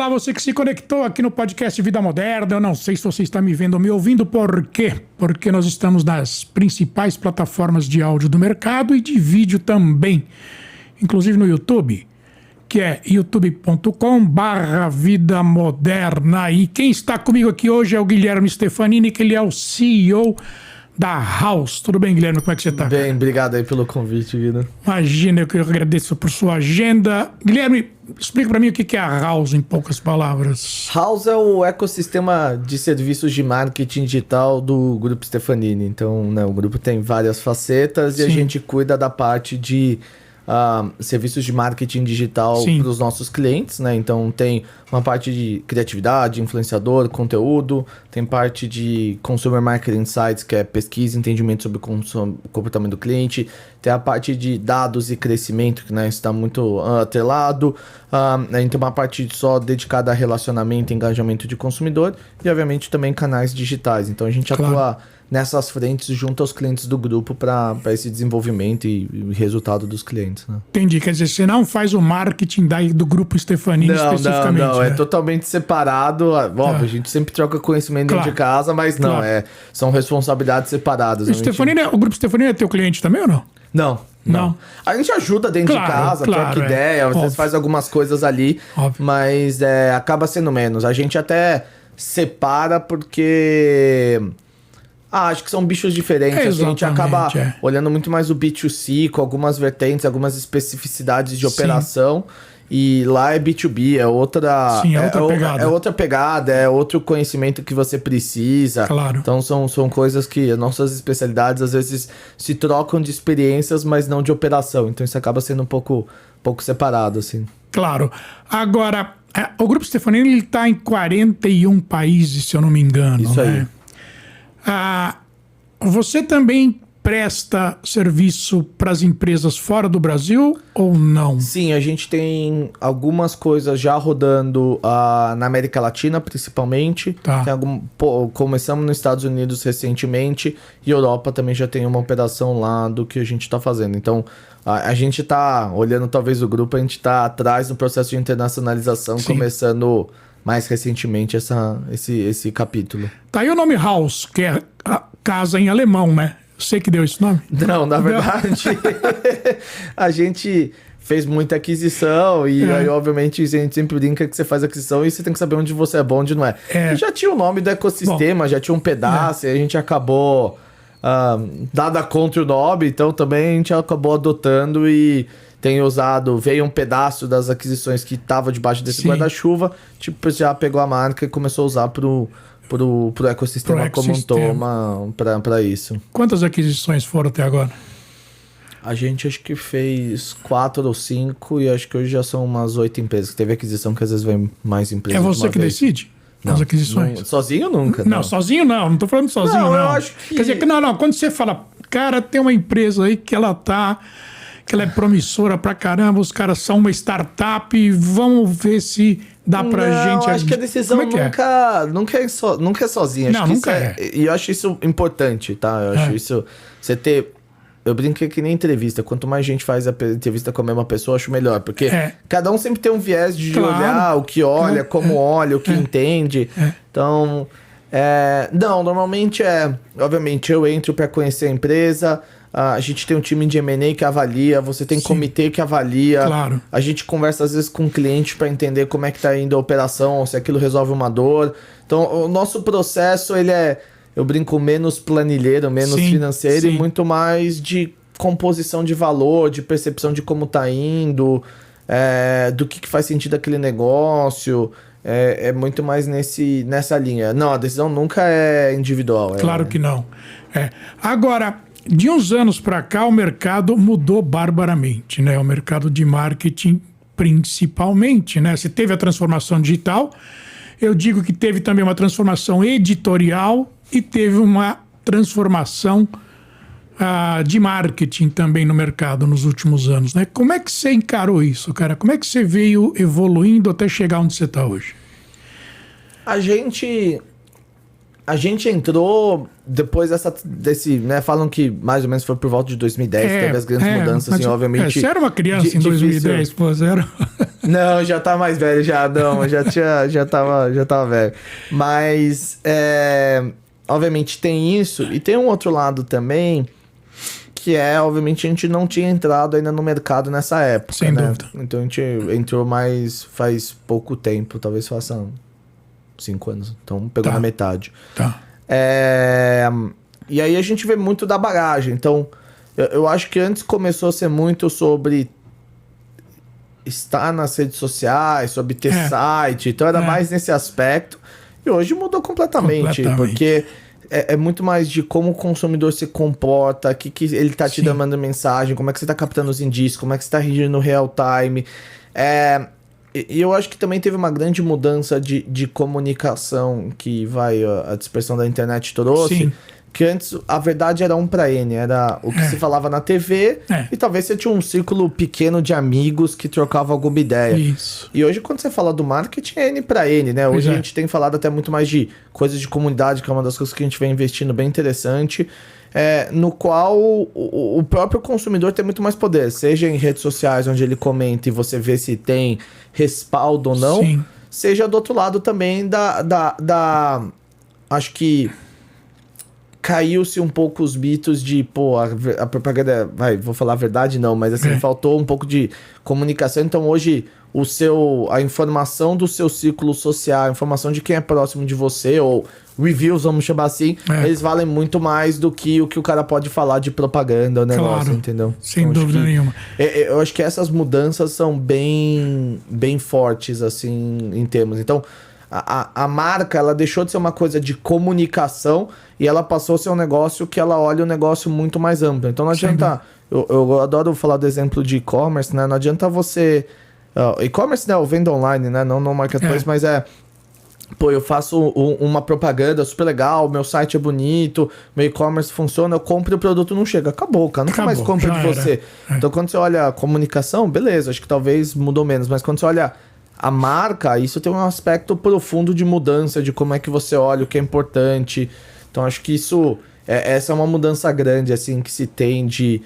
Olá, você que se conectou aqui no podcast Vida Moderna. Eu não sei se você está me vendo ou me ouvindo, por quê? Porque nós estamos nas principais plataformas de áudio do mercado e de vídeo também, inclusive no YouTube, que é youtube.com/Vida Moderna. E quem está comigo aqui hoje é o Guilherme Stefanini, que ele é o CEO da House. Tudo bem, Guilherme? Como é que você está? Bem, obrigado aí pelo convite, Guilherme. Imagina, eu agradeço por sua agenda. Guilherme, explica para mim o que é a House em poucas palavras. House é o ecossistema de serviços de marketing digital do Grupo Stefanini. Então, né, o grupo tem várias facetas e a gente cuida da parte de serviços de marketing digital para os nossos clientes, né? Então tem uma parte de criatividade, influenciador, conteúdo, tem parte de Consumer Marketing Insights, que é pesquisa, entendimento sobre o comportamento do cliente, tem a parte de dados e crescimento, que, né, está muito atrelado, a gente tem uma parte só dedicada a relacionamento e engajamento de consumidor e, obviamente, também canais digitais. Então a gente atua nessas frentes junto aos clientes do grupo para esse desenvolvimento e resultado dos clientes. Né? Entendi, quer dizer, você não faz o marketing do Grupo Stefanini especificamente. Não, é totalmente separado. Óbvio, a gente sempre troca conhecimento dentro de casa, mas não, são responsabilidades separadas. O Grupo Stefanini é teu cliente também ou não? Não. A gente ajuda dentro de casa, troca ideia, às vezes faz algumas coisas ali, mas acaba sendo menos. A gente até separa porque... acho que são bichos diferentes. A gente acaba olhando muito mais o B2C, com algumas vertentes, algumas especificidades de operação. E lá é B2B, é outra, pegada. É outra pegada, é outro conhecimento que você precisa. Claro. Então são coisas que as nossas especialidades às vezes se trocam de experiências, mas não de operação. Então isso acaba sendo um pouco separado, assim. Claro. Agora, o Grupo Stefanini está em 41 países, se eu não me engano. Isso aí. Você também presta serviço para as empresas fora do Brasil ou não? Sim, a gente tem algumas coisas já rodando na América Latina, principalmente. Começamos nos Estados Unidos recentemente e Europa também já tem uma operação lá do que a gente está fazendo. Então, a gente está olhando talvez o grupo, a gente está atrás no processo de internacionalização, começando mais recentemente esse capítulo. Tá aí o nome House, que é a casa em alemão, né? Você que deu esse nome? Não, na verdade, a gente fez muita aquisição e aí, obviamente, a gente sempre brinca que você faz aquisição e você tem que saber onde você é bom, onde não é. E já tinha o nome do ecossistema, já tinha um pedaço e a gente acabou, dada contra o nome, então também a gente acabou adotando e tem usado, veio um pedaço das aquisições que estava debaixo desse guarda-chuva, tipo, já pegou a marca e começou a usar pro ecossistema como um todo para isso. Quantas aquisições foram até agora? A gente acho que fez 4 ou 5 e acho que hoje já são umas 8 empresas. Teve aquisição que às vezes vem mais empresas. É você que decide as aquisições? Sozinho nunca. Não, sozinho não. Não tô falando sozinho, não. Eu acho que... Quer dizer, quando você fala, cara, tem uma empresa aí que ela é promissora pra caramba, os caras são uma startup, vamos ver se dá pra gente... acho que a decisão nunca é sozinha. Não, nunca é. E eu acho isso importante, tá? Eu acho isso... Você ter... Eu brinco que nem entrevista. Quanto mais gente faz a entrevista com a mesma pessoa, eu acho melhor. Porque cada um sempre tem um viés de olhar o que olha, como olha, o que entende. Então... Não, normalmente obviamente eu entro para conhecer a empresa, a gente tem um time de M&A que avalia, você tem comitê que avalia, a gente conversa às vezes com o cliente para entender como é que tá indo a operação, se aquilo resolve uma dor. Então o nosso processo, ele eu brinco, menos planilheiro, menos financeiro e muito mais de composição de valor, de percepção de como tá indo, do que faz sentido aquele negócio. É muito mais nessa linha. Não, a decisão nunca é individual. Claro que não. Agora, de uns anos para cá, o mercado mudou barbaramente, né? O mercado de marketing, principalmente, né? Você teve a transformação digital, eu digo que teve também uma transformação editorial e teve uma transformação de marketing também no mercado nos últimos anos, né? Como é que você encarou isso, cara? Como é que você veio evoluindo até chegar onde você está hoje? A gente A gente entrou depois desse, né? Falam que mais ou menos foi por volta de 2010 que teve as grandes mudanças, assim, obviamente. Você era uma criança em 2010, pô, zero. Não, já tá mais velho, já tava velho. Mas, obviamente tem isso, e tem um outro lado também, que obviamente, a gente não tinha entrado ainda no mercado nessa época, sem dúvida. Então a gente entrou mais faz pouco tempo, talvez façam 5 anos, então pegou na metade. Tá. E aí a gente vê muito da bagagem, então eu acho que antes começou a ser muito sobre estar nas redes sociais, sobre ter site, então era mais nesse aspecto, e hoje mudou completamente. Porque é muito mais de como o consumidor se comporta, que ele tá te dando mensagem, como é que você tá captando os indícios, como é que você tá reagindo no real time. E eu acho que também teve uma grande mudança de comunicação que a dispersão da internet trouxe. Sim. Que antes a verdade era 1 para N, era o que se falava na TV e talvez você tinha um círculo pequeno de amigos que trocavam alguma ideia. Isso. E hoje quando você fala do marketing é N para N, né? Hoje a gente tem falado até muito mais de coisas de comunidade, que é uma das coisas que a gente vem investindo bem interessante. No qual o próprio consumidor tem muito mais poder, seja em redes sociais onde ele comenta e você vê se tem respaldo ou não, sim, seja do outro lado também acho que caiu-se um pouco os mitos de, a propaganda, vou falar a verdade não, mas assim, faltou um pouco de comunicação, então hoje a informação do seu círculo social, a informação de quem é próximo de você, ou reviews, vamos chamar assim, eles valem muito mais do que o cara pode falar de propaganda, o negócio, entendeu? Sem então, dúvida nenhuma. Eu acho que essas mudanças são bem fortes, assim, em termos. Então, a marca, ela deixou de ser uma coisa de comunicação e ela passou a ser um negócio que ela olha o negócio muito mais amplo. Então, não adianta... Eu adoro falar do exemplo de e-commerce, né? Não adianta você... e-commerce, né? Eu vendo online, né? Não no marketplace, mas eu faço uma propaganda super legal, meu site é bonito, meu e-commerce funciona, eu compro e o produto não chega. Acabou, cara. Nunca mais compra de você. Então, quando você olha a comunicação, beleza, acho que talvez mudou menos, mas quando você olha a marca, isso tem um aspecto profundo de mudança, de como é que você olha, o que é importante. Então, acho que essa é uma mudança grande, assim, que se tem de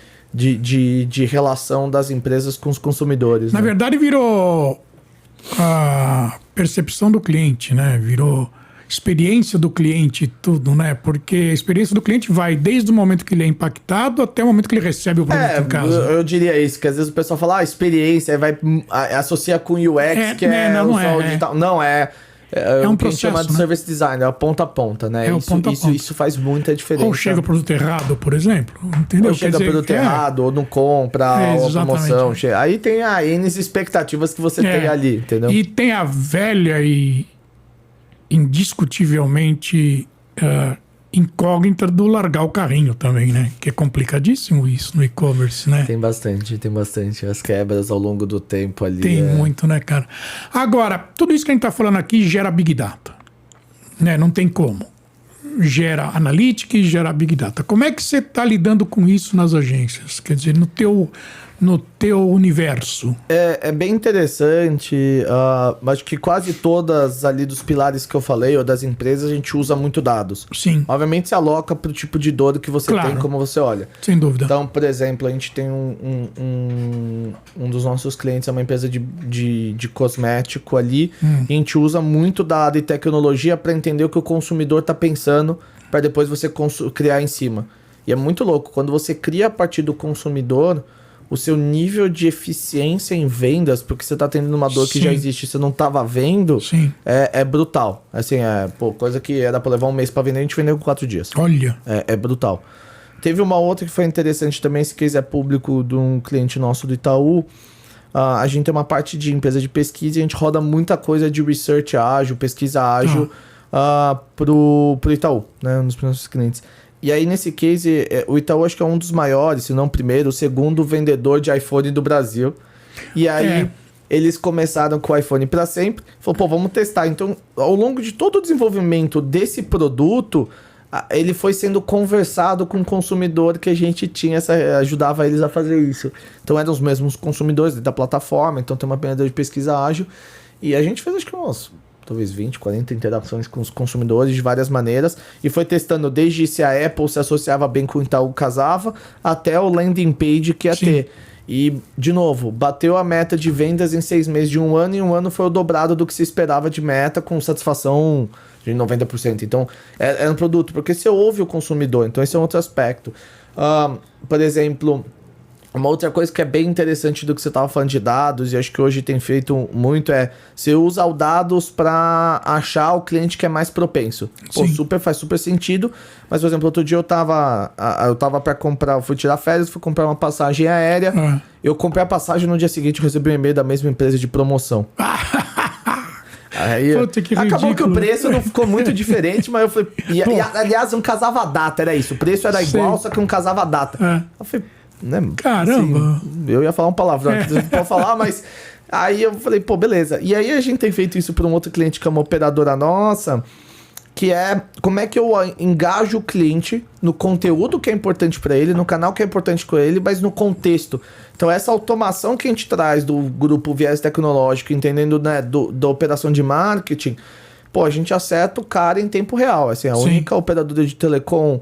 relação das empresas com os consumidores. Na verdade, virou a percepção do cliente, né? Virou experiência do cliente e tudo, né? Porque a experiência do cliente vai desde o momento que ele é impactado até o momento que ele recebe o produto em casa. Eu diria isso, que às vezes o pessoal fala, experiência, aí vai associa com UX, que o digital. Não, é um processo, chama de service design, é ponta a ponta, né? Isso faz muita diferença. Ou chega o produto errado, por exemplo, entendeu? Ou chega o produto errado, ou não compra, ou a promoção. Aí tem N expectativas que você tem ali, entendeu? E tem a velha e indiscutivelmente incógnita do largar o carrinho também, né? Que é complicadíssimo isso no e-commerce, né? Tem bastante. As quebras ao longo do tempo ali. Tem muito, né, cara? Agora, tudo isso que a gente tá falando aqui gera Big Data, né? Não tem como. Gera Analytics e gera Big Data. Como é que você tá lidando com isso nas agências? Quer dizer, no teu universo? É bem interessante. Acho que quase todas ali dos pilares que eu falei, ou das empresas, a gente usa muito dados. Sim. Obviamente se aloca pro tipo de dor que você tem, como você olha. Sem dúvida. Então, por exemplo, a gente tem um dos nossos clientes, é uma empresa de cosmético ali, e a gente usa muito dado e tecnologia para entender o que o consumidor está pensando, para depois você criar em cima. E é muito louco, quando você cria a partir do consumidor, o seu nível de eficiência em vendas, porque você está tendo uma dor que já existe e você não estava vendo, é brutal. Assim, coisa que era para levar um mês para vender, a gente vendeu em 4 dias. Olha! É brutal. Teve uma outra que foi interessante também, esse case é público de um cliente nosso do Itaú. A gente tem uma parte de empresa de pesquisa e a gente roda muita coisa de research ágil, pesquisa ágil pro Itaú, né, nos primeiros clientes. E aí, nesse case, o Itaú acho que é um dos maiores, se não o primeiro, o segundo vendedor de iPhone do Brasil. E aí, eles começaram com o iPhone para sempre. Falou, vamos testar. Então, ao longo de todo o desenvolvimento desse produto, ele foi sendo conversado com o consumidor que a gente tinha, ajudava eles a fazer isso. Então, eram os mesmos consumidores da plataforma. Então, tem uma pena de pesquisa ágil. E a gente fez, acho que uns talvez 20, 40 interações com os consumidores de várias maneiras, e foi testando desde se a Apple se associava bem com o Itaú, casava, até o landing page que ia ter. E, de novo, bateu a meta de vendas em 6 meses de 1 ano, e 1 ano foi o dobrado do que se esperava de meta, com satisfação de 90%. Então, é um produto, porque você ouve o consumidor, então esse é um outro aspecto. Por exemplo, uma outra coisa que é bem interessante do que você estava falando de dados, e acho que hoje tem feito muito, você usa os dados para achar o cliente que é mais propenso. Pô, faz super sentido, mas, por exemplo, outro dia eu tava para comprar, eu fui tirar férias, fui comprar uma passagem aérea, eu comprei a passagem, no dia seguinte eu recebi um e-mail da mesma empresa de promoção. Aí, acabou que o preço não ficou muito diferente, mas eu falei... aliás, não casava a data, era isso. O preço era igual, só que não casava a data. Eu falei... Né? Caramba! Assim, eu ia falar um palavrão, não pode falar, mas... Aí eu falei, pô, beleza. E aí a gente tem feito isso para um outro cliente que é uma operadora nossa, que é como é que eu engajo o cliente no conteúdo que é importante para ele, no canal que é importante com ele, mas no contexto. Então essa automação que a gente traz do grupo Viés Tecnológico, entendendo, né, da operação de marketing, pô, a gente acerta o cara em tempo real. Assim, a única operadora de telecom,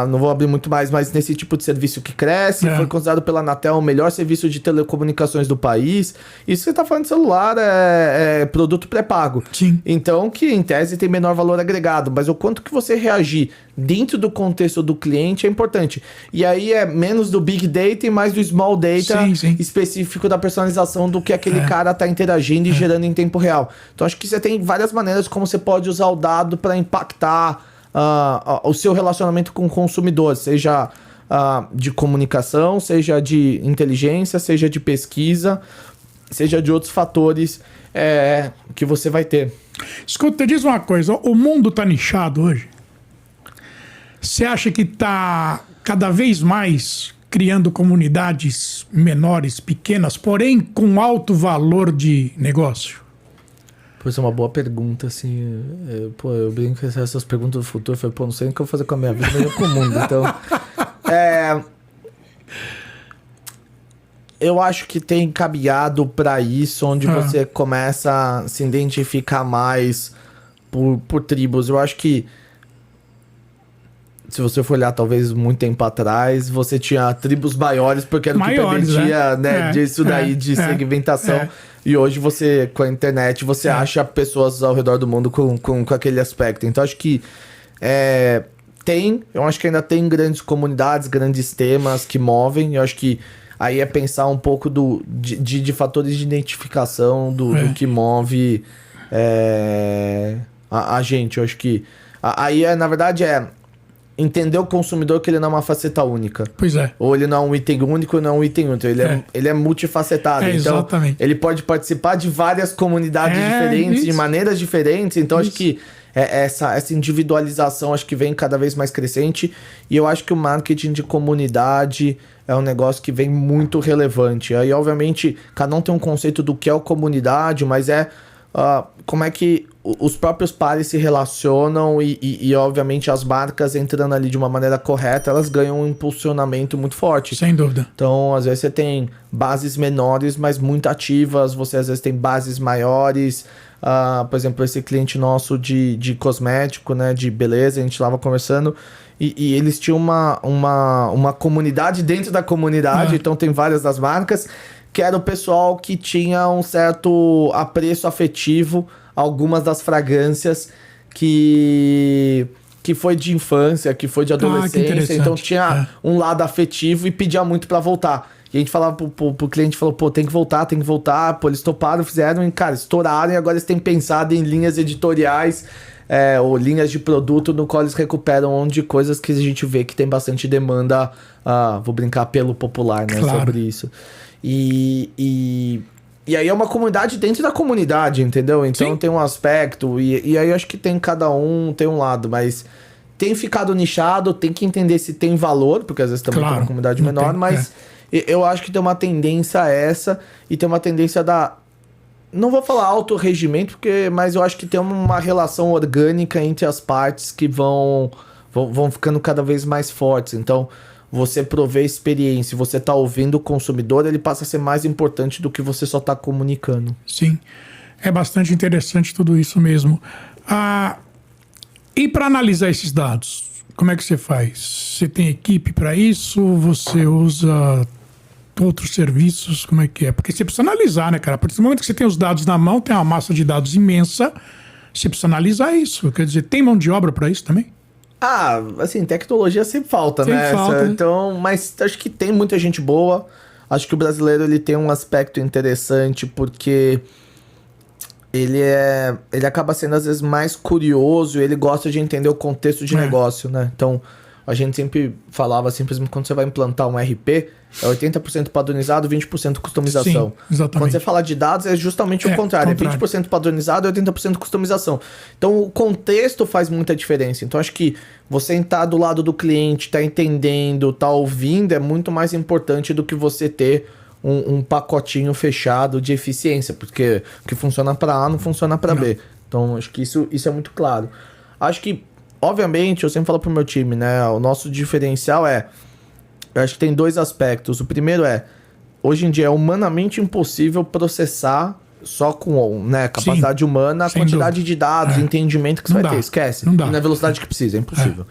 não vou abrir muito mais, mas nesse tipo de serviço que cresce, foi considerado pela Anatel o melhor serviço de telecomunicações do país. Isso que você tá falando de celular é produto pré-pago. Então, que em tese tem menor valor agregado, mas o quanto que você reagir dentro do contexto do cliente é importante. E aí é menos do Big Data e mais do Small Data específico da personalização do que aquele cara tá interagindo e gerando em tempo real. Então, acho que você tem várias maneiras como você pode usar o dado para impactar o seu relacionamento com o consumidor, seja de comunicação, seja de inteligência, seja de pesquisa, seja de outros fatores que você vai ter. Escuta, diz uma coisa, o mundo tá nichado hoje? Você acha que tá cada vez mais criando comunidades menores, pequenas, porém com alto valor de negócio? Pois é, uma boa pergunta, assim. Eu brinco com essas perguntas do futuro. Eu falei, não sei o que eu vou fazer com a minha vida, nem com o mundo. Então, eu acho que tem caminhado para isso, onde você começa a se identificar mais por tribos. Eu acho que, se você for olhar, talvez, muito tempo atrás, você tinha tribos maiores, porque era o que permitia, disso daí, de segmentação. E hoje você, com a internet, você acha pessoas ao redor do mundo com aquele aspecto. Então, acho que eu acho que ainda tem grandes comunidades, grandes temas que movem. Eu acho que aí é pensar um pouco de fatores de identificação do que move a gente. Eu acho que aí, na verdade, entender o consumidor que ele não é uma faceta única. Pois é. Ou ele não é um item único, não é um item único. Ele é multifacetado. Então, exatamente. Ele pode participar de várias comunidades diferentes, de maneiras diferentes. Então, acho que essa individualização acho que vem cada vez mais crescente. E eu acho que o marketing de comunidade é um negócio que vem muito relevante. Aí, obviamente, cada um tem um conceito do que é a comunidade, mas como é que os próprios pares se relacionam e obviamente as marcas entrando ali de uma maneira correta, elas ganham um impulsionamento muito forte. Sem dúvida. Então, às vezes você tem bases menores, mas muito ativas. Você às vezes tem bases maiores. Por exemplo, esse cliente nosso de cosmético, né, de beleza, a gente estava conversando e eles tinham uma comunidade dentro da comunidade. Então tem várias das marcas, que era o pessoal que tinha um certo apreço afetivo a algumas das fragrâncias que foi de infância, que foi de adolescência. Então tinha um lado afetivo e pedia muito para voltar. E a gente falava pro cliente, falou, tem que voltar. Pô, eles toparam, fizeram, e, cara, estouraram, e agora eles têm pensado em linhas editoriais ou linhas de produto no qual eles recuperam um monte de coisas que a gente vê que tem bastante demanda, vou brincar, apelo popular, né, sobre isso. E aí é uma comunidade dentro da comunidade, entendeu? Então tem um aspecto, e aí eu acho que tem cada um, tem um lado, mas tem ficado nichado, tem que entender se tem valor, porque às vezes também tem uma comunidade menor, mas eu acho que tem uma tendência e tem uma tendência não vou falar autorregimento, mas eu acho que tem uma relação orgânica entre as partes que vão ficando cada vez mais fortes. Então, você prover experiência, você tá ouvindo o consumidor, ele passa a ser mais importante do que você só tá comunicando. Sim. É bastante interessante tudo isso mesmo. E para analisar esses dados, como é que você faz? Você tem equipe para isso? Você usa outros serviços? Como é que é? Porque você precisa analisar, né, cara? A partir do momento que você tem os dados na mão, tem uma massa de dados imensa, você precisa analisar isso. Quer dizer, tem mão de obra para isso também? Assim, tecnologia sempre falta, né? Falta, né? Então, mas acho que tem muita gente boa. Acho que o brasileiro ele tem um aspecto interessante porque ele acaba sendo às vezes mais curioso e ele gosta de entender o contexto de negócio, né? Então, a gente sempre falava simplesmente quando você vai implantar um RP, é 80% padronizado, 20% customização. Sim, exatamente. Quando você fala de dados, é justamente o contrário. É 20% padronizado e 80% customização. Então, o contexto faz muita diferença. Então, acho que você estar do lado do cliente, tá entendendo, tá ouvindo, é muito mais importante do que você ter um pacotinho fechado de eficiência, porque o que funciona para A não funciona para B. Então, acho que isso é muito claro. Acho que, obviamente, eu sempre falo pro meu time, né? O nosso diferencial eu acho que tem dois aspectos. O primeiro hoje em dia é humanamente impossível processar só com, né, capacidade humana a quantidade de dados, entendimento que você vai ter. Esquece. Não dá. E na velocidade que precisa, é impossível.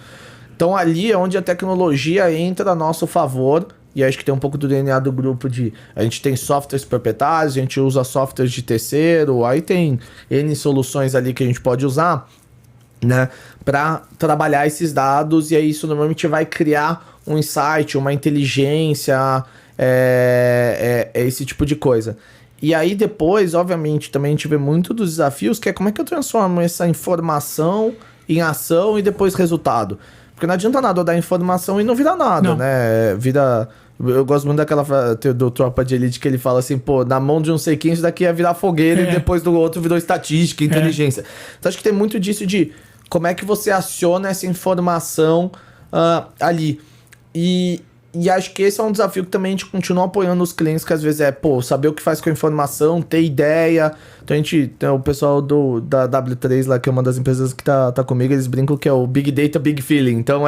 Então, ali é onde a tecnologia entra a nosso favor. E acho que tem um pouco do DNA do grupo a gente tem softwares proprietários, a gente usa softwares de terceiro, aí tem N soluções ali que a gente pode usar, né, para trabalhar esses dados, e aí isso normalmente vai criar um insight, uma inteligência, esse tipo de coisa. E aí depois, obviamente, também a gente vê muito dos desafios, que é como é que eu transformo essa informação em ação e depois resultado. Porque não adianta nada eu dar informação e não virar nada, né? Eu gosto muito daquela do Tropa de Elite que ele fala assim, pô, na mão de não sei quem isso daqui ia virar fogueira e depois do outro virou estatística, inteligência. Então acho que tem muito disso de como é que você aciona essa informação ali. E acho que esse é um desafio que também a gente continua apoiando os clientes, que às vezes saber o que faz com a informação, ter ideia. Então a gente tem o pessoal da W3 lá, que é uma das empresas que tá comigo, eles brincam que é o Big Data, Big Feeling. Então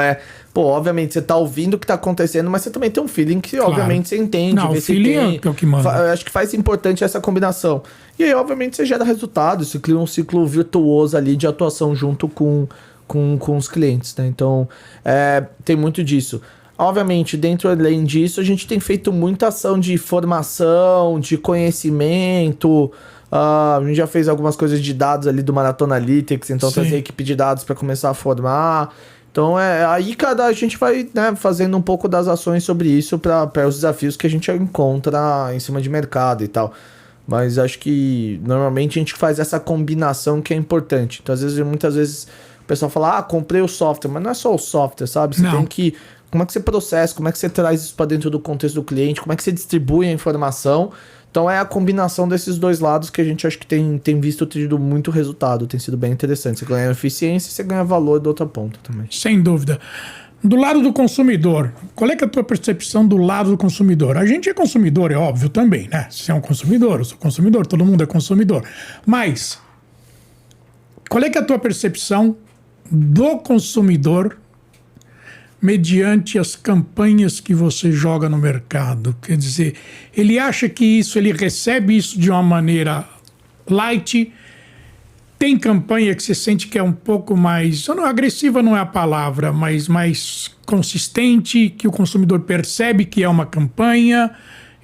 obviamente você tá ouvindo o que tá acontecendo, mas você também tem um feeling que obviamente você entende. Não, o feeling é o que manda. Acho que faz importante essa combinação. E aí obviamente você gera resultados, você cria um ciclo virtuoso ali de atuação junto com os clientes, né? Então tem muito disso. Obviamente, além disso, a gente tem feito muita ação de formação, de conhecimento. A gente já fez algumas coisas de dados ali do Maratona Analytics, então trazer a equipe de dados para começar a formar. Então, aí a gente vai, né, fazendo um pouco das ações sobre isso para os desafios que a gente encontra em cima de mercado e tal. Mas acho que normalmente a gente faz essa combinação que é importante. Então, muitas vezes o pessoal fala, comprei o software, mas não é só o software, sabe? Você tem que... Como é que você processa, como é que você traz isso para dentro do contexto do cliente, como é que você distribui a informação. Então é a combinação desses dois lados que a gente acho que tem visto tido muito resultado, tem sido bem interessante. Você ganha eficiência e você ganha valor da outra ponta também. Sem dúvida. Do lado do consumidor, qual é que é a tua percepção do lado do consumidor? A gente é consumidor, é óbvio também, né? Você é um consumidor, eu sou consumidor, todo mundo é consumidor. Mas, qual é que é a tua percepção do consumidor mediante as campanhas que você joga no mercado? Quer dizer, ele acha que ele recebe isso de uma maneira light, tem campanha que você sente que é um pouco mais, agressiva não é a palavra, mas mais consistente, que o consumidor percebe que é uma campanha,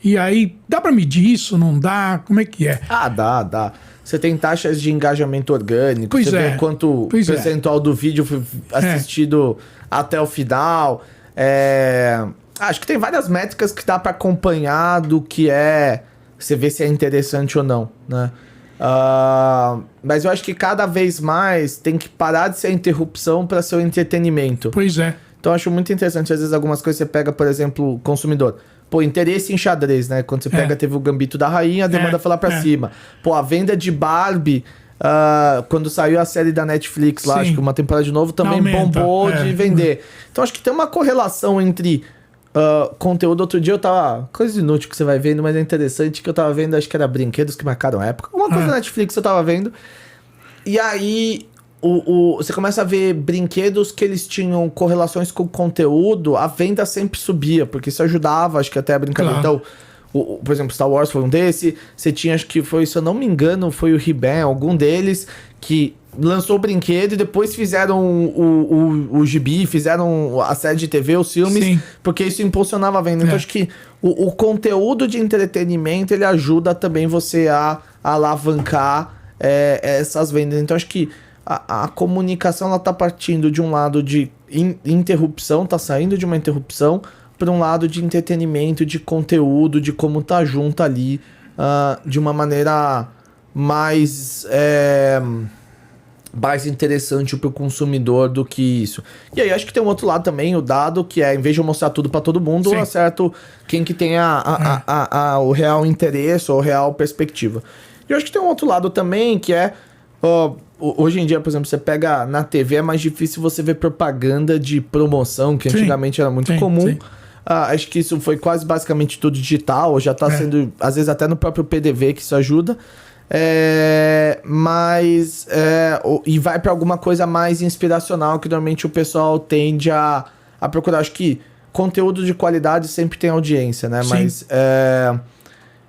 e aí, dá para medir isso, não dá? Como é que é? Dá. Você tem taxas de engajamento orgânico, você vê quanto percentual do vídeo foi assistido até o final. Acho que tem várias métricas que dá para acompanhar do que você vê se é interessante ou não, né? Mas eu acho que cada vez mais tem que parar de ser a interrupção para ser o entretenimento. Pois é. Então eu acho muito interessante, às vezes algumas coisas você pega, por exemplo, consumidor. Pô, interesse em xadrez, né? Quando você pega, teve o Gambito da Rainha, a demanda foi lá pra cima. Pô, a venda de Barbie, quando saiu a série da Netflix lá, acho que uma temporada de novo, também bombou de vender. Então acho que tem uma correlação entre conteúdo. Outro dia eu tava... Coisa inútil que você vai vendo, mas é interessante que eu tava vendo, acho que era brinquedos que marcaram a época. Uma coisa da Netflix eu tava vendo. E aí... você começa a ver brinquedos que eles tinham correlações com o conteúdo, a venda sempre subia, porque isso ajudava, acho que até a brincadeira. Claro. Então, por exemplo, Star Wars foi um desse. Você tinha, acho que foi, se eu não me engano, foi o He-Man, algum deles, que lançou o brinquedo e depois fizeram o gibi, fizeram a série de TV, os filmes, sim, porque isso impulsionava a venda. Então acho que o conteúdo de entretenimento, ele ajuda também você a alavancar essas vendas. Então acho que a comunicação, ela tá partindo de um lado de interrupção, tá saindo de uma interrupção para um lado de entretenimento, de conteúdo, de como tá junto ali, de uma maneira mais interessante para o consumidor do que isso. E aí acho que tem um outro lado também, o dado, que é, em vez de eu mostrar tudo para todo mundo, eu acerto quem que tem o real interesse ou a real perspectiva. E eu acho que tem um outro lado também, que é... hoje em dia, por exemplo, você pega na TV, é mais difícil você ver propaganda de promoção, que antigamente era muito comum. Sim. Acho que isso foi quase basicamente tudo digital, já está sendo, às vezes até no próprio PDV que isso ajuda. E vai para alguma coisa mais inspiracional, que normalmente o pessoal tende a procurar. Acho que conteúdo de qualidade sempre tem audiência, né? Sim. Mas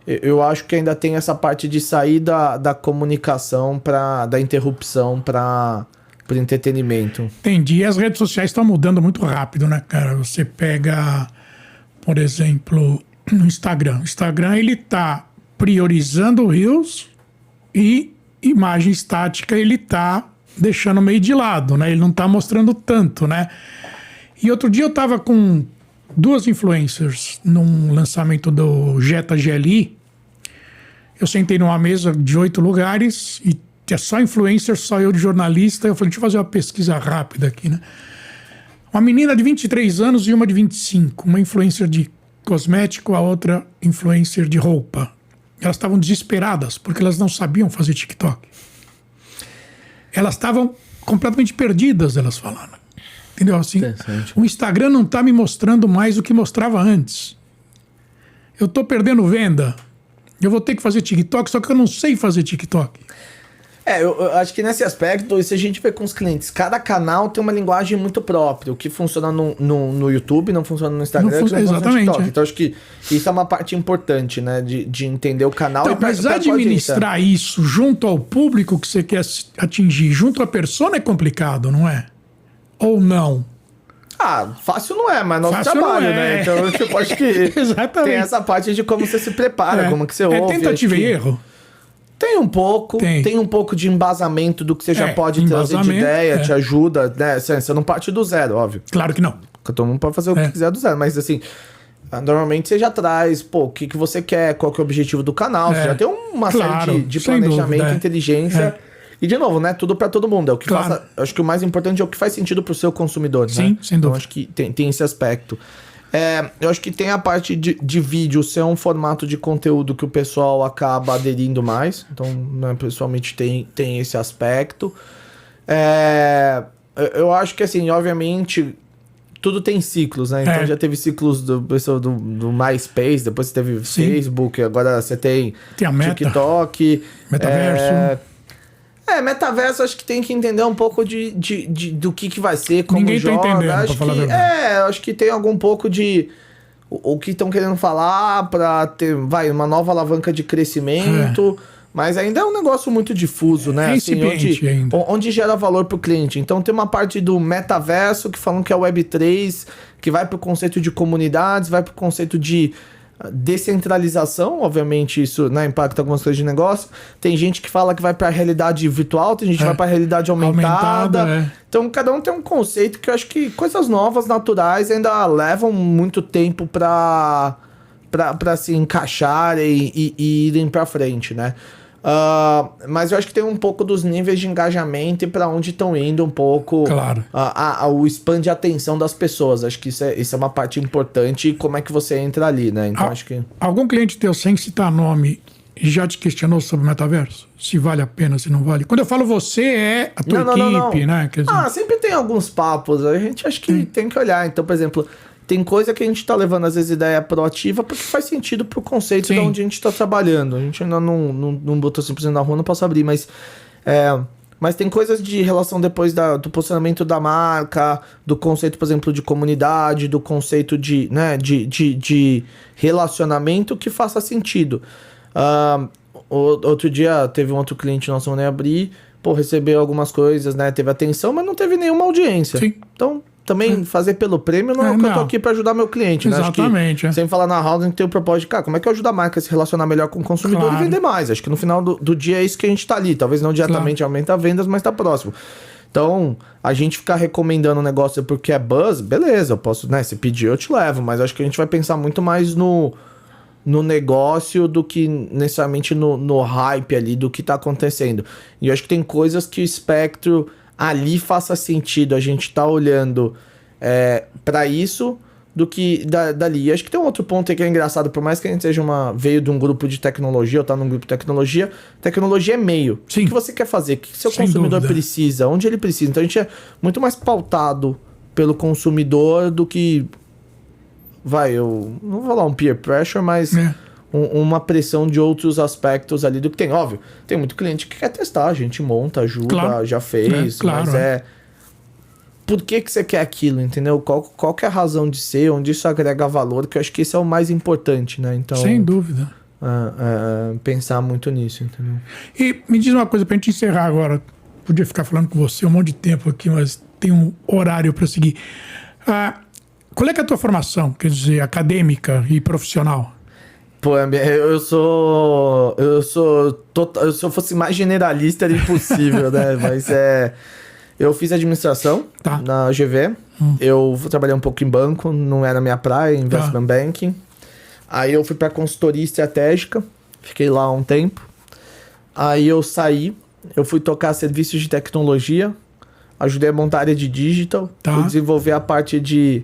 eu acho que ainda tem essa parte de sair da comunicação, da interrupção para o entretenimento. Entendi. E as redes sociais estão mudando muito rápido, né, cara? Você pega, por exemplo, no Instagram. O Instagram, ele tá priorizando o Reels e imagem estática ele tá deixando meio de lado, né? Ele não tá mostrando tanto, né? E outro dia eu tava com 2 influencers num lançamento do Jetta GLI. Eu sentei numa mesa de 8 lugares e é só influencer, só eu de jornalista. Eu falei, deixa eu fazer uma pesquisa rápida aqui, né? Uma menina de 23 anos e uma de 25. Uma influencer de cosmético, a outra influencer de roupa. Elas estavam desesperadas porque elas não sabiam fazer TikTok. Elas estavam completamente perdidas, elas falaram. Entendeu? Assim, o Instagram não está me mostrando mais o que mostrava antes. Eu estou perdendo venda. Eu vou ter que fazer TikTok, só que eu não sei fazer TikTok. Eu acho que nesse aspecto, isso a gente vê com os clientes. Cada canal tem uma linguagem muito própria. O que funciona no YouTube não funciona no Instagram, não funciona no TikTok. Então acho que isso é uma parte importante, né? De entender o canal. Então, mas administrar isso junto ao público que você quer atingir, junto à persona, é complicado, não é? Ou não? Fácil não é, mas nosso trabalho, né? Então eu acho que tem essa parte de como você se prepara, como que você ouve. É tentativa e erro? Tem um pouco, tem um pouco de embasamento do que você já pode trazer de ideia, te ajuda, né? Você não parte do zero, óbvio. Claro que não. Todo mundo pode fazer o que quiser do zero, mas assim, normalmente você já traz, o que você quer, qual que é o objetivo do canal, você já tem uma série de planejamento, inteligência. E de novo, né? Tudo pra todo mundo. É o que acho que o mais importante é o que faz sentido pro seu consumidor, né? Sim, sem dúvida. Então acho que tem esse aspecto. Eu acho que tem a parte de vídeo ser um formato de conteúdo que o pessoal acaba aderindo mais. Então, né, pessoalmente tem esse aspecto. Eu acho que, assim, obviamente, tudo tem ciclos, né? Então já teve ciclos do MySpace, depois você teve Facebook, agora você tem a Meta, TikTok. Metaverso. Metaverso, acho que tem que entender um pouco do que vai ser, como ninguém joga. Tá entendendo, acho pra falar a verdade. Acho que tem algum pouco de o que estão querendo falar para ter, uma nova alavanca de crescimento, mas ainda é um negócio muito difuso, né? Assim, onde gera valor pro cliente. Então tem uma parte do metaverso que falam que é Web3, que vai pro conceito de comunidades, vai pro conceito de descentralização, obviamente isso, né, impacta algumas coisas de negócio. Tem gente que fala que vai para a realidade virtual, tem gente que vai para a realidade aumentada. Então cada um tem um conceito que eu acho que coisas novas, naturais, ainda levam muito tempo para se encaixarem e irem para frente, né? Mas eu acho que tem um pouco dos níveis de engajamento e para onde estão indo um pouco o span de atenção das pessoas. Acho que isso é uma parte importante e como é que você entra ali, né? Então acho que... Algum cliente teu, sem citar nome, já te questionou sobre o metaverso? Se vale a pena, se não vale? Quando eu falo você, é a tua equipe, né? Quer dizer... sempre tem alguns papos. A gente acho que tem que olhar. Então, por exemplo... Tem coisa que a gente tá levando, às vezes, ideia proativa porque faz sentido pro conceito de onde a gente tá trabalhando. A gente ainda não botou 100% na rua, não posso abrir, mas... Mas tem coisas de relação depois do posicionamento da marca, do conceito, por exemplo, de comunidade, do conceito de, né, de relacionamento que faça sentido. Outro dia teve um outro cliente nosso, eu nem abri, recebeu algumas coisas, né? Teve atenção, mas não teve nenhuma audiência. Sim. Então, também fazer pelo prêmio não é o que eu tô aqui pra ajudar meu cliente, né? Exatamente. Acho que, sem falar na House, a gente tem o propósito de, cara, como é que eu ajudo a marca a se relacionar melhor com o consumidor e vender mais? Acho que no final do dia é isso que a gente tá ali. Talvez não diretamente aumenta vendas, mas tá próximo. Então, a gente ficar recomendando um negócio porque é buzz, beleza, eu posso, né? Se pedir, eu te levo. Mas acho que a gente vai pensar muito mais no negócio do que necessariamente no hype ali do que tá acontecendo. E eu acho que tem coisas que o espectro ali faça sentido a gente tá olhando para isso do que dali. E acho que tem um outro ponto aí que é engraçado, por mais que a gente veio de um grupo de tecnologia, ou tá num grupo de tecnologia é meio. Sim. O que você quer fazer? O que seu consumidor precisa? Onde ele precisa? Então a gente é muito mais pautado pelo consumidor do que eu não vou falar um peer pressure, mas uma pressão de outros aspectos ali do que tem. Óbvio, tem muito cliente que quer testar, a gente monta, ajuda, já fez, mas por que você quer aquilo, entendeu? Qual que é a razão de ser, onde isso agrega valor, que eu acho que esse é o mais importante, né? Então, sem dúvida. Pensar muito nisso, entendeu? E me diz uma coisa pra gente encerrar agora. Podia ficar falando com você um monte de tempo aqui, mas tem um horário para seguir. Qual é que é a tua formação, quer dizer, acadêmica e profissional? Pô, se eu fosse mais generalista era impossível, né? Mas eu fiz administração na GV, eu trabalhei um pouco em banco, não era minha praia, investment banking. Aí eu fui pra consultoria estratégica, fiquei lá um tempo. Aí eu saí, eu fui tocar serviços de tecnologia, ajudei a montar a área de digital, fui desenvolver a parte de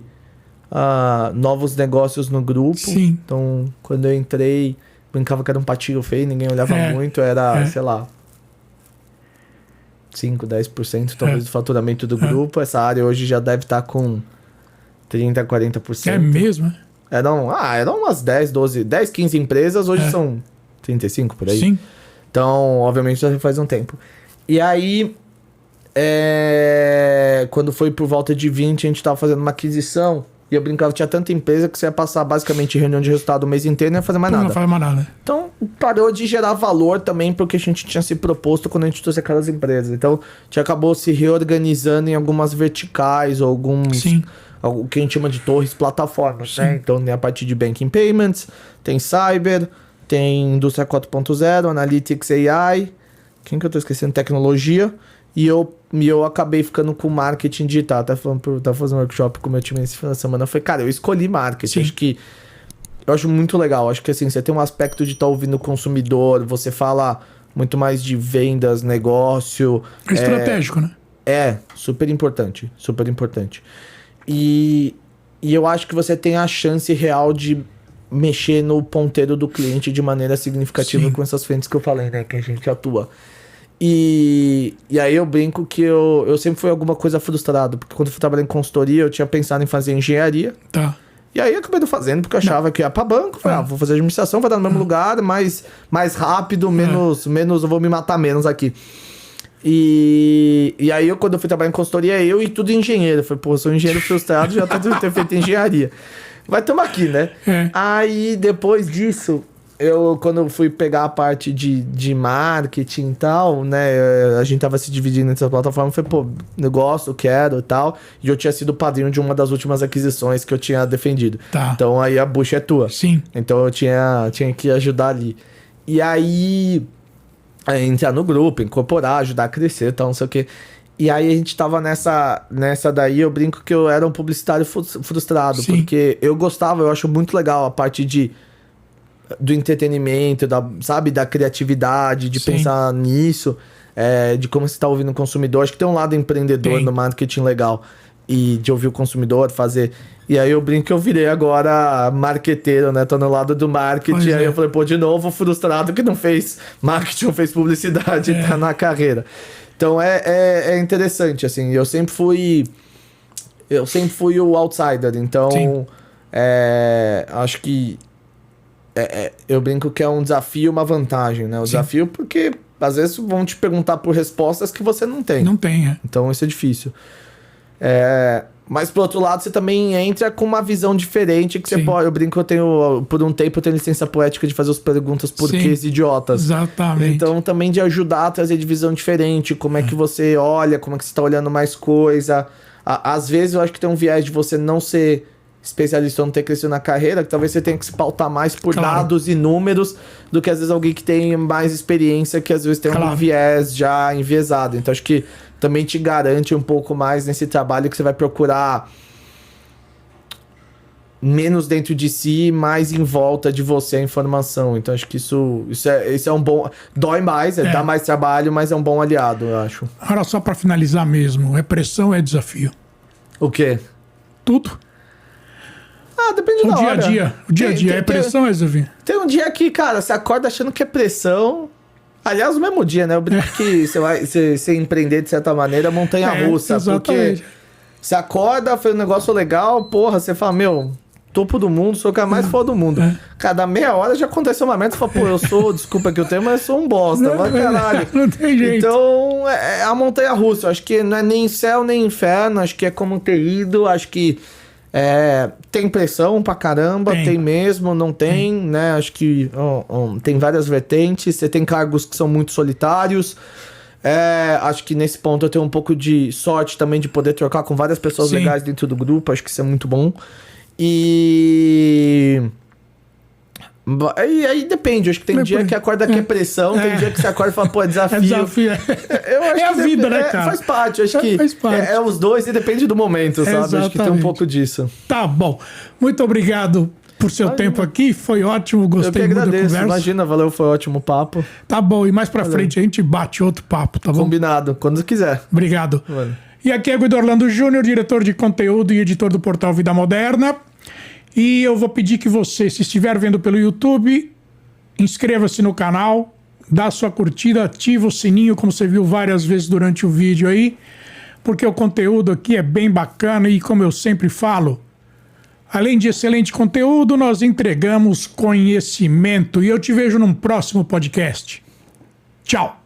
novos negócios no grupo. Sim. Então, quando eu entrei, brincava que era um patinho feio, ninguém olhava muito, era, sei lá, 5, 10% talvez do faturamento do grupo. Essa área hoje já deve estar com 30, 40%. É mesmo? Eram umas 10, 12, 10, 15 empresas, hoje são 35 por aí. Sim. Então, obviamente, já faz um tempo. E aí, quando foi por volta de 20, a gente tava fazendo uma aquisição. E eu brincava, tinha tanta empresa que você ia passar basicamente reunião de resultado o mês inteiro e não ia fazer mais nada. Não faz mais nada. Então, parou de gerar valor também porque a gente tinha se proposto quando a gente trouxe aquelas empresas. Então, a gente acabou se reorganizando em algumas verticais ou alguns... Sim. O que a gente chama de torres plataformas, né? Então, tem a parte de Banking Payments, tem Cyber, tem Indústria 4.0, Analytics AI, quem que eu tô esquecendo? Tecnologia. E eu acabei ficando com marketing digital. Tava fazendo um workshop com o meu time esse final de semana. Eu falei, cara, eu escolhi marketing. Eu acho muito legal. Acho que assim, você tem um aspecto de estar ouvindo o consumidor, você fala muito mais de vendas, negócio. É estratégico, né? Super importante. Super importante. E eu acho que você tem a chance real de mexer no ponteiro do cliente de maneira significativa com essas frentes que eu falei, né? Que a gente atua. E aí eu brinco que eu sempre fui alguma coisa frustrado, porque quando eu fui trabalhar em consultoria, eu tinha pensado em fazer engenharia. E aí eu acabei não fazendo, porque eu achava que ia pra banco. Falei, vou fazer administração, vai dar no mesmo lugar, mais rápido, menos eu vou me matar menos aqui. E aí quando eu fui trabalhar em consultoria, eu e tudo engenheiro. Eu falei, pô, eu sou engenheiro frustrado, já tô ter feito engenharia. Vai tomar aqui, né? Aí depois disso, quando eu fui pegar a parte de marketing e tal, né? A gente tava se dividindo entre as plataformas. Eu falei, pô, eu gosto, quero e tal. E eu tinha sido padrinho de uma das últimas aquisições que eu tinha defendido. Então aí a bucha é tua. Sim. Então eu tinha que ajudar ali. E aí, entrar no grupo, incorporar, ajudar a crescer e tal, não sei o quê. E aí a gente tava nessa daí, eu brinco que eu era um publicitário frustrado. Porque eu gostava, eu acho muito legal a parte do entretenimento, da criatividade, de pensar nisso, de como você está ouvindo o consumidor. Acho que tem um lado empreendedor no marketing legal, e de ouvir o consumidor, fazer... E aí eu brinco que eu virei agora marqueteiro, né? Tô no lado do marketing, aí eu falei, pô, de novo frustrado que não fez marketing, não fez publicidade, tá na carreira. Então é interessante, assim, eu sempre fui o outsider, então acho que eu brinco que é um desafio e uma vantagem, né? O desafio porque às vezes vão te perguntar por respostas que você não tem. Não tem, Então isso é difícil. Mas por outro lado, você também entra com uma visão diferente que você pode... Eu brinco, por um tempo eu tenho licença poética de fazer as perguntas porquês idiotas. Exatamente. Então também de ajudar a trazer de visão diferente, como é que você olha, como é que você tá olhando mais coisa. Às vezes eu acho que tem um viés de você não ser especialista ou não ter crescido na carreira, que talvez você tenha que se pautar mais por dados e números do que às vezes alguém que tem mais experiência, que às vezes tem um viés já enviesado. Então acho que também te garante um pouco mais nesse trabalho que você vai procurar menos dentro de si, mais em volta de você a informação. Então acho que isso é um bom... Dói mais, dá mais trabalho, mas é um bom aliado, eu acho. Agora, só para finalizar mesmo, pressão é desafio? O quê? Tudo. Depende da hora. O dia a dia, pressão é desafio? Tem um dia que, cara, você acorda achando que é pressão... Aliás, no mesmo dia, né? Eu brinco que você empreender de certa maneira montanha-russa. Porque você acorda, foi um negócio legal, porra, você fala, meu, topo do mundo, sou o cara mais foda do mundo. Cada meia hora já aconteceu uma merda, você fala, pô, eu sou, desculpa aqui o termo, mas eu sou um bosta, mas caralho. Não tem jeito. Então, é a montanha-russa. Eu acho que não é nem céu nem inferno, acho que é como ter ido, acho que tem pressão pra caramba, tem mesmo, não tem, né? Acho que tem várias vertentes, você tem cargos que são muito solitários. Acho que nesse ponto eu tenho um pouco de sorte também de poder trocar com várias pessoas legais dentro do grupo, acho que isso é muito bom. E aí depende, acho que tem dia que acorda que é pressão, tem dia que você acorda e fala, pô, é desafio. Eu acho a vida, né, cara? Faz parte, acho que é os dois e depende do momento, sabe? Exatamente. Acho que tem um pouco disso. Tá bom. Muito obrigado por seu tempo aqui, foi ótimo, gostei muito da conversa. Imagina, valeu, foi ótimo papo. Tá bom, e mais pra frente a gente bate outro papo, tá bom? Combinado, quando quiser. Obrigado. Mano. E aqui é Guido Orlando Júnior, diretor de conteúdo e editor do portal Vida Moderna. E eu vou pedir que você, se estiver vendo pelo YouTube, inscreva-se no canal, dá sua curtida, ativa o sininho, como você viu várias vezes durante o vídeo aí, porque o conteúdo aqui é bem bacana e, como eu sempre falo, além de excelente conteúdo, nós entregamos conhecimento. E eu te vejo num próximo podcast. Tchau!